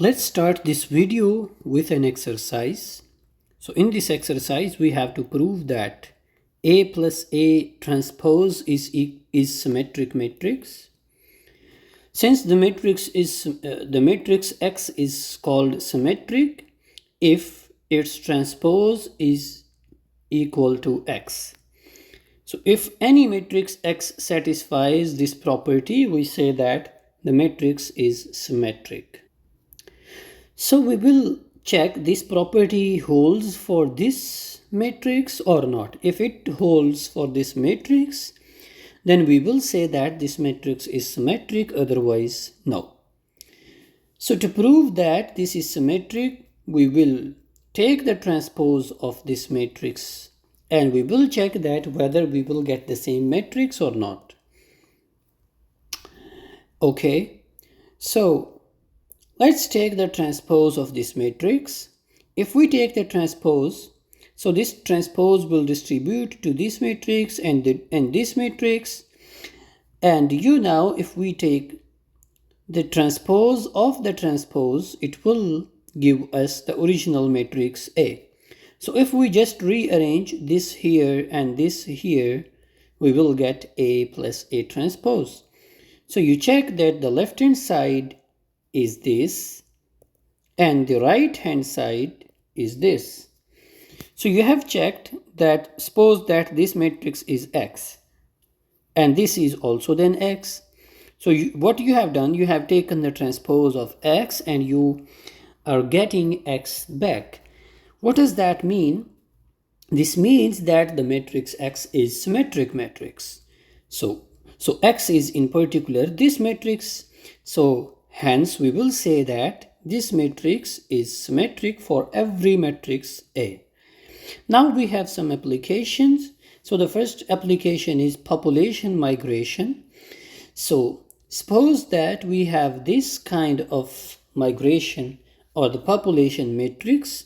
Let's start this video with an exercise. So in this exercise, we have to prove that A plus A transpose is symmetric matrix. Since the matrix X is called symmetric if its transpose is equal to X. So if any matrix X satisfies this property, we say that the matrix is symmetric. So we will check this property holds for this matrix or not. If it holds for this matrix, then we will say that this matrix is symmetric, otherwise no. So to prove that this is symmetric, we will take the transpose of this matrix and we will check that whether we will get the same matrix or not. Okay, so let's take the transpose of this matrix. If we take the transpose, so this transpose will distribute to this matrix and this matrix. And now if we take the transpose of the transpose, it will give us the original matrix A. So if we just rearrange this here and this here, we will get A plus A transpose. So you check that the left hand side is this and the right hand side is this. So you have checked that, suppose that this matrix is X and this is also then X. So what you have done, you have taken the transpose of X and you are getting X back. What does that mean? This means that the matrix X is symmetric matrix. So X is in particular this matrix. So hence we will say that this matrix is symmetric for every matrix A. Now we have some applications. So the first application is population migration. So suppose that we have this kind of migration or the population matrix,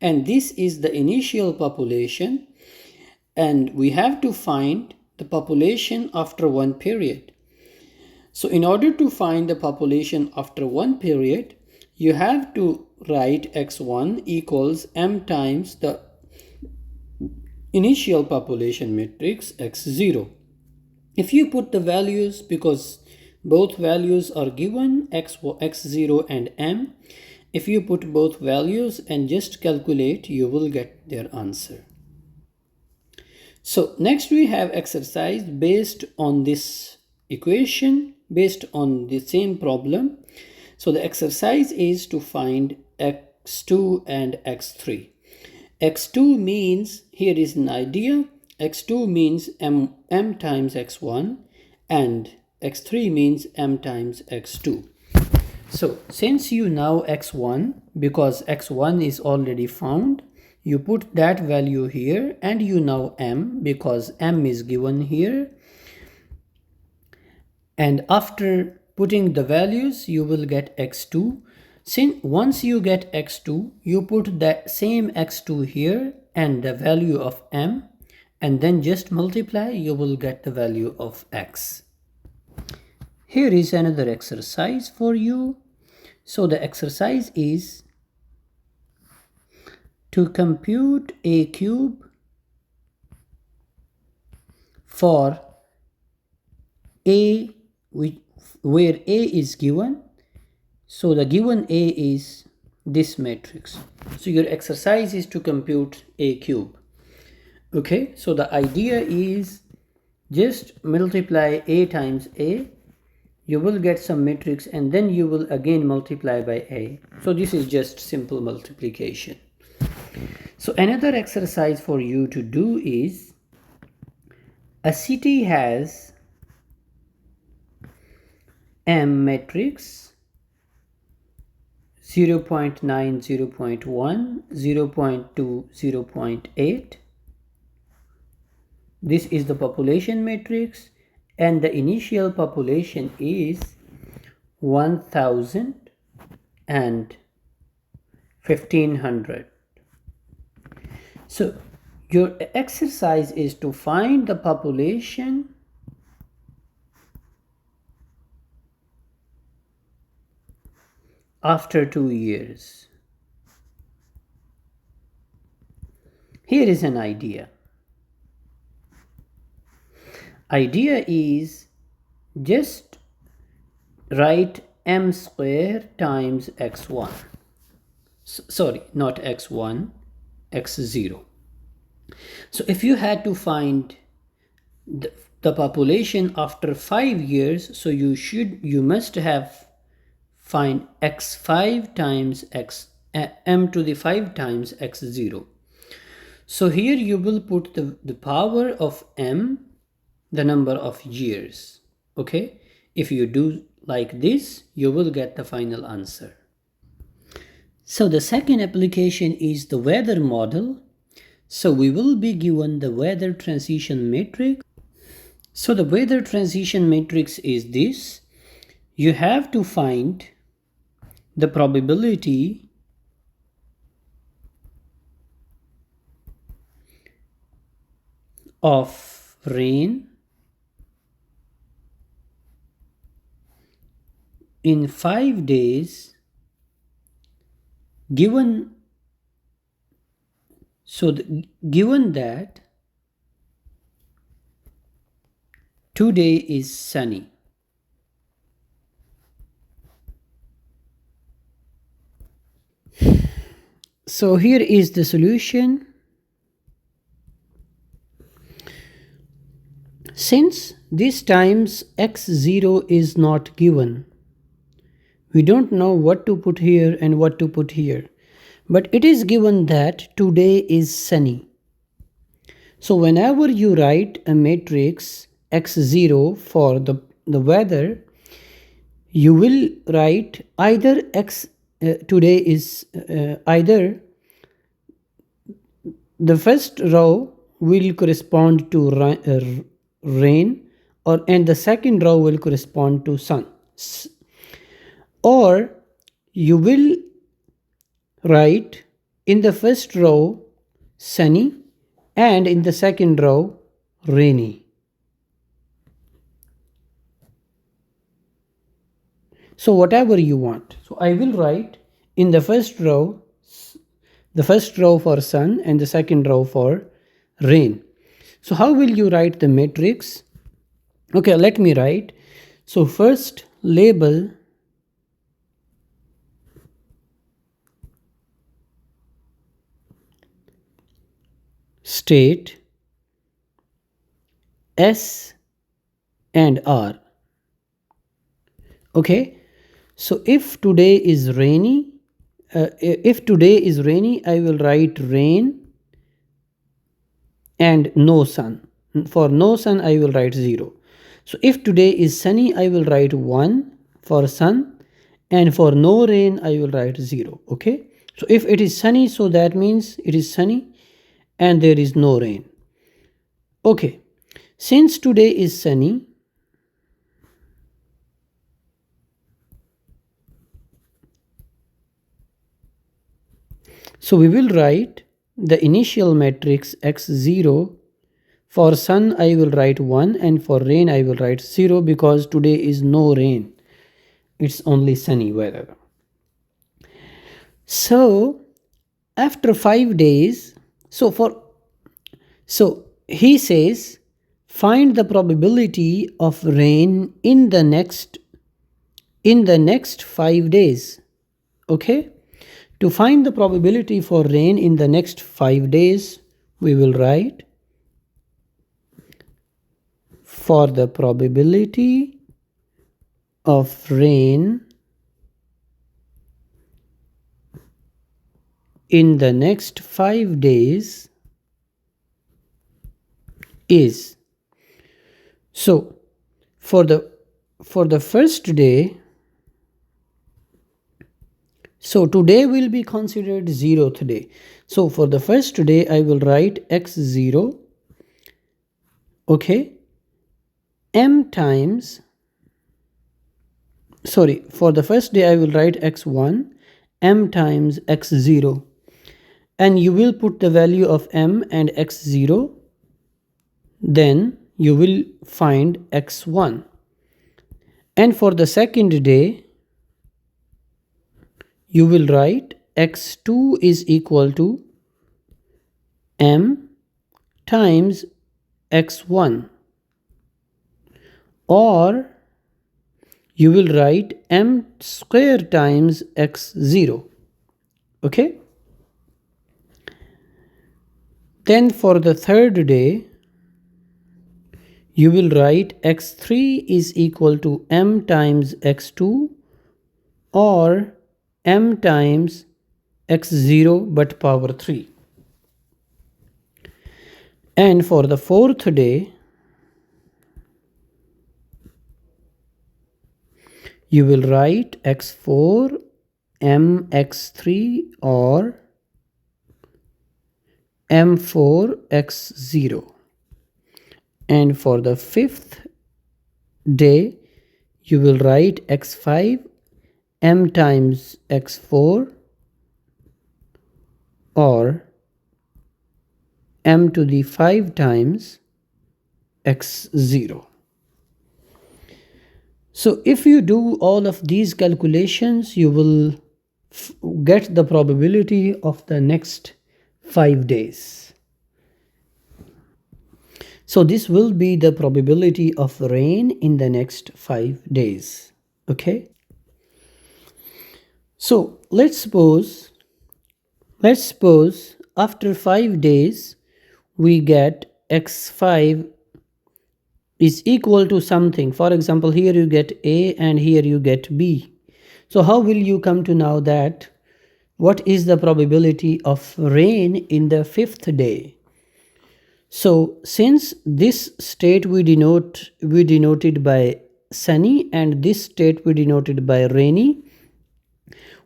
and this is the initial population, and we have to find the population after one period. So in order to find the population after one period, you have to write x1 equals m times the initial population matrix x0. If you put the values, because both values are given, x0 and m, if you put both values and just calculate, you will get their answer. So next we have exercise based on this equation, based on the same problem. So the exercise is to find x2 and x3. x2 means, here is an idea, x2 means m times x1 and x3 means m times x2. So since you know x1, because x1 is already found, you put that value here, and you know m because m is given here. And after putting the values, you will get x2. Once you get x2, you put that same x2 here and the value of m, and then just multiply, you will get the value of x. Here is another exercise for you. So the exercise is to compute a cube for A, where A is given. So the given A is this matrix. So your exercise is to compute A cube. Okay, so the idea is just multiply A times A. You will get some matrix and then you will again multiply by A. So this is just simple multiplication. So another exercise for you to do is, a city has M matrix 0.9, 0.1, 0.2, 0.8. This is the population matrix, and the initial population is 1000 and 1500. So your exercise is to find the population after 2 years. Here is an idea. Idea is just write m square times x1. Sorry, not x1, x0. So if you had to find the population after 5 years, so you must have find x5 times m to the 5 times x0. So here you will put the power of m, the number of years. Okay, if you do like this, you will get the final answer. So the second application is the weather model. So we will be given the weather transition matrix. So the weather transition matrix is this. You have to find the probability of rain in 5 days given given that today is sunny. So here is the solution. Since this times x0 is not given, we don't know what to put here and what to put here. But it is given that today is sunny. So whenever you write a matrix x0 for the weather, you will write either today is either the first row will correspond to rain, and the second row will correspond to sun. Or you will write in the first row sunny and in the second row rainy. So whatever you want. So I will write in the first row for sun and the second row for rain. So how will you write the matrix? Okay, let me write. So first label state S and R. Okay, so if today is rainy, I will write rain and no sun. For no sun, I will write 0. So if today is sunny, I will write 1 for sun, and for no rain, I will write 0. Okay, so if it is sunny, so that means it is sunny and there is no rain. Okay, since today is sunny, so we will write the initial matrix x0. For sun I will write 1 and for rain I will write 0 because today is no rain. It's only sunny weather. So after 5 days, so he says find the probability of rain in the next 5 days. Okay? To find the probability for rain in the next 5 days, we will write for the probability of rain in the next 5 days is, so for the first day, so today will be considered 0th day. So for the first day I will write x0, okay, m times, sorry, for the first day I will write x1, m times x0, and you will put the value of m and x0, then you will find x1. And for the second day, you will write x2 is equal to m times x1, or you will write m square times x0. Okay? Then for the third day, you will write x3 is equal to m times x2, or m times x0 but power 3. And for the fourth day, you will write x4 mx3 or m4 x0. And for the fifth day, you will write x5 m times x4 or m to the 5 times x0. So if you do all of these calculations, you will get the probability of the next 5 days. So this will be the probability of rain in the next 5 days. Okay. So let's suppose after 5 days we get x5 is equal to something. For example, here you get A and here you get B. So how will you come to know that what is the probability of rain in the fifth day? So since this state we denoted by sunny and this state we denoted by rainy,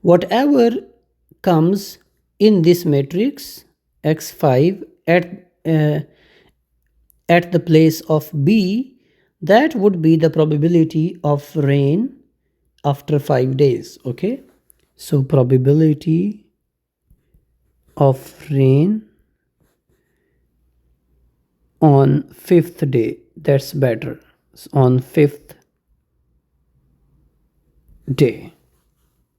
whatever comes in this matrix x5 at the place of B, that would be the probability of rain after 5 days. Okay, so probability of rain on fifth day, that's better, on fifth day.